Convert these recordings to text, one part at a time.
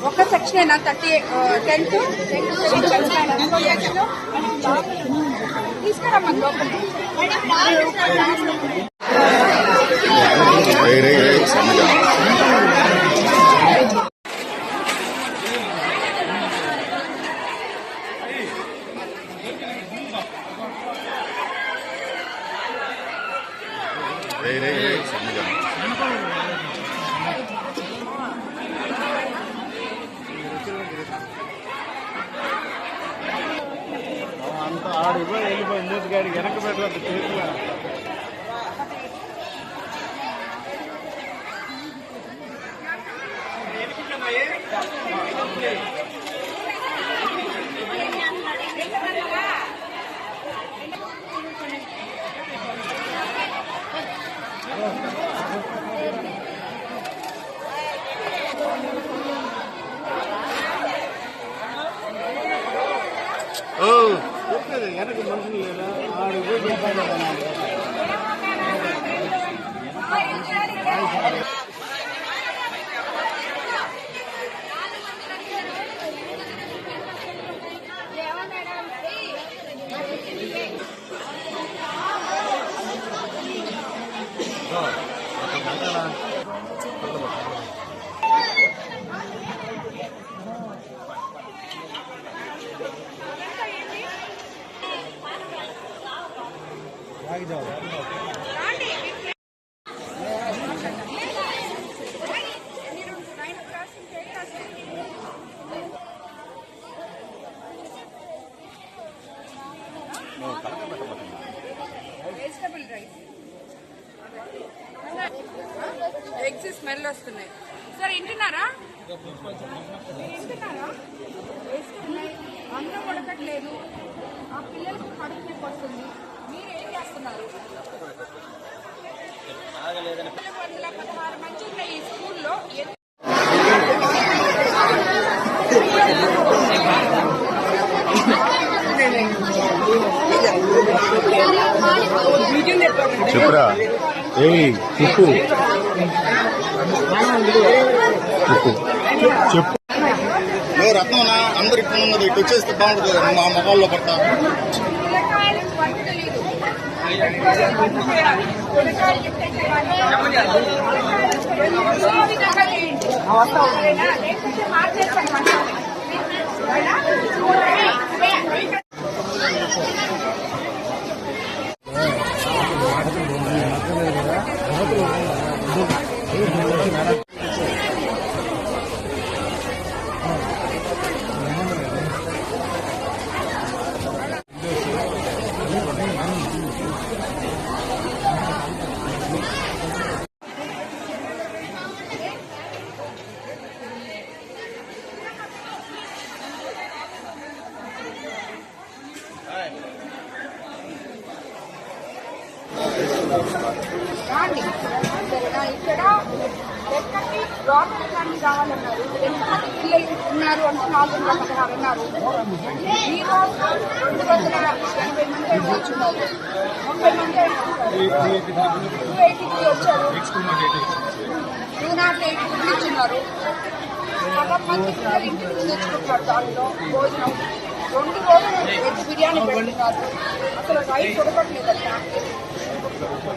ఒక section 10 to 10 తీసుకురమ్మా లోపలికి. అంత ఆడిపో వెళ్ళిపోయి మూతిగాడికి వెనక పెట్టవద్దు చేతిలో. వెనక మనుషులు లేదా ఆడిపోయి వెజిటబుల్ రైస్ ఎగ్స్ స్మెల్ వస్తున్నాయి. సార్ వింటున్నారా? అన్నం ఉడకట్లేదు, ఆ పిల్లలకు కడుపు నొప్పి వస్తుంది. మీరు ఏం చేస్తున్నారు? 116 మంది ఉన్నాయి ఈ స్కూల్లో. చెప్పురా చెప్పు చెప్పు నువ్వు రత్నమనా అందరు ఇక్కడ ఉన్నది ఇటు వచ్చేస్తే బాగుంటుంది కదా, మా మొహాల్లో పడతా. ఇక్కడ ఎక్కడికి గవర్నమెంట్ కావాలన్నారు. ఎంతమంది పిల్లలు ఉన్నారు అంటే 416 అన్నారు. ఈ రోజు 280 మంది వచ్చున్నారు, 30 మంది వచ్చారు, 280 వచ్చారు, 208 ఇచ్చున్నారు. సగం మంది పిల్లలు ఇంటికి తెచ్చుకుంటారు. దాంట్లో భోజనం 2 రోజులు వెజ్ బిర్యానీ పెడుతున్నారు. అసలు రైస్ ఉడకట్లేదట.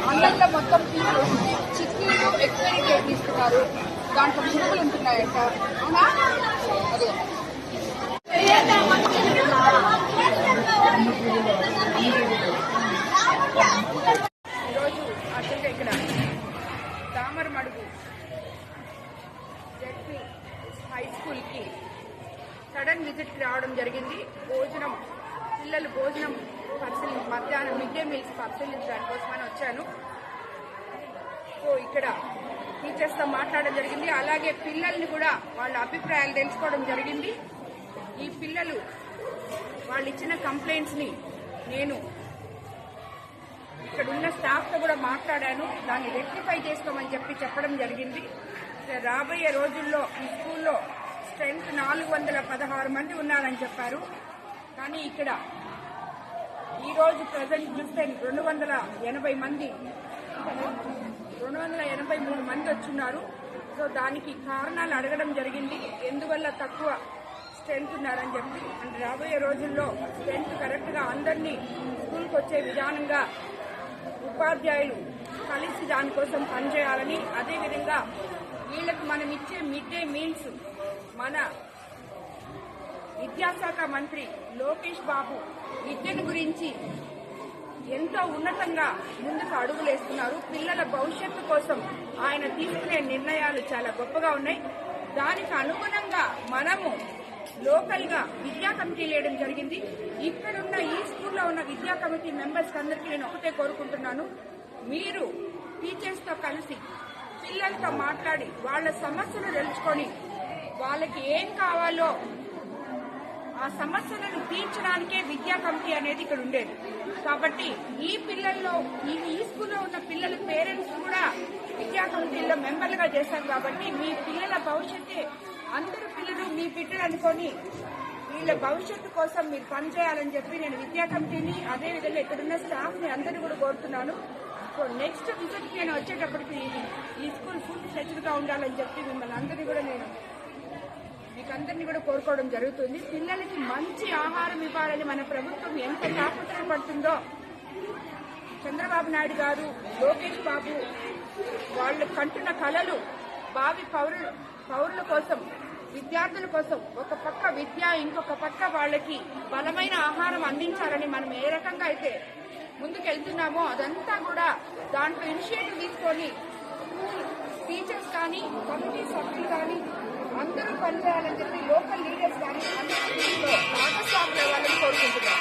అన్నంలో మొత్తం పీసులు వస్తున్నాయి. చిక్కీలు ఎక్స్పైరీ డేట్ ఇస్తున్నారు, దాంట్లో పురుగులు ఉంటున్నాయట. అవునా? అదే ఈరోజు అసలు ఇక్కడ తామరమడుగు జెడ్పీ హై స్కూల్కి సడన్ విజిట్కి రావడం జరిగింది. పిల్లలు భోజనం మధ్యాహ్నం మిడ్ డే మీల్స్ పరిశీలించడానికి కోసమని వచ్చాను. సో ఇక్కడ టీచర్స్తో మాట్లాడడం జరిగింది. అలాగే పిల్లల్ని కూడా వాళ్ళ అభిప్రాయాలు తెలుసుకోవడం జరిగింది. ఈ పిల్లలు వాళ్ళు ఇచ్చిన కంప్లైంట్స్ని నేను ఇక్కడ ఉన్న స్టాఫ్తో కూడా మాట్లాడాను. దాన్ని రెక్టిఫై చేసుకోమని చెప్పడం జరిగింది. రాబోయే రోజుల్లో ఈ స్కూల్లో స్ట్రెంత్ 416 మంది ఉన్నారని చెప్పారు. కానీ ఇక్కడ ఈరోజు ప్రజెంట్ చూస్తే 283 మంది వచ్చున్నారు. సో దానికి కారణాలు అడగడం జరిగింది, ఎందువల్ల తక్కువ స్ట్రెంత్ ఉన్నారని చెప్పి. అండ్ రాబోయే రోజుల్లో స్ట్రెంత్ కరెక్ట్గా అందరినీ స్కూల్కి వచ్చే విధానంగా ఉపాధ్యాయులు కలిసి దానికోసం పనిచేయాలని, అదేవిధంగా వీళ్ళకి మనం ఇచ్చే మిడ్ డే మీల్స్ మన విద్యాశాఖ మంత్రి లోకేష్ బాబు విద్యను గురించి ఎంతో ఉన్నతంగా ముందుకు అడుగులేస్తున్నారు. పిల్లల భవిష్యత్తు కోసం ఆయన తీసుకునే నిర్ణయాలు చాలా గొప్పగా ఉన్నాయి. దానికి అనుగుణంగా మనము లోకల్ గా విద్యా కమిటీ వేయడం జరిగింది. ఇక్కడున్న ఈ స్కూల్లో ఉన్న విద్యా కమిటీ మెంబర్స్ అందరికీ నేను ఒకటే కోరుకుంటున్నాను, మీరు టీచర్స్ తో కలిసి పిల్లలతో మాట్లాడి వాళ్ళ సమస్యలు తెలుసుకొని వాళ్ళకి ఏం కావాలో ఆ సమస్యలను తీర్చడానికే విద్యా కమిటీ అనేది ఇక్కడ ఉండేది. కాబట్టి ఈ పిల్లల్లో ఈ స్కూల్లో ఉన్న పిల్లల పేరెంట్స్ కూడా విద్యా కమిటీలో మెంబర్లుగా చేశారు. కాబట్టి మీ పిల్లల భవిష్యత్తే, అందరు పిల్లలు మీ బిడ్డలు అనుకొని వీళ్ళ భవిష్యత్తు కోసం మీరు పనిచేయాలని చెప్పి నేను విద్యా కమిటీని, అదేవిధంగా ఇక్కడున్న స్టాఫ్ ని అందరూ కూడా కోరుతున్నాను. సో నెక్స్ట్ విజిట్ నేను వచ్చేటప్పటికి ఈ స్కూల్ ఫుల్ ఫ్లెజ్డ్ గా ఉండాలని చెప్పి మిమ్మల్ని అందరినీ కూడా నేను మీకందరినీ కూడా కోరుకోవడం జరుగుతుంది. పిల్లలకి మంచి ఆహారం ఇవ్వాలని మన ప్రభుత్వం ఎంత తాపత్రయపడుతుందో చంద్రబాబు నాయుడు గారు, లోకేష్ బాబు వాళ్ళు కంటున్న కలలు భావి పౌరుల కోసం, విద్యార్థుల కోసం ఒక పక్క విద్య, ఇంకొక పక్క వాళ్ళకి బలమైన ఆహారం అందించాలని మనం ఏ రకంగా అయితే ముందుకు వెళ్తున్నామో అదంతా కూడా దాంట్లో ఇనిషియేటివ్ తీసుకొని స్కూల్ టీచర్స్ కానీ, కమిటీ సభ్యులు కానీ అందరూ పనిచేయాలని చెప్పి లోకల్ లీడర్స్ కానీ అందరూ భాగస్వాములు అవ్వాలని కోరుకుంటున్నాం.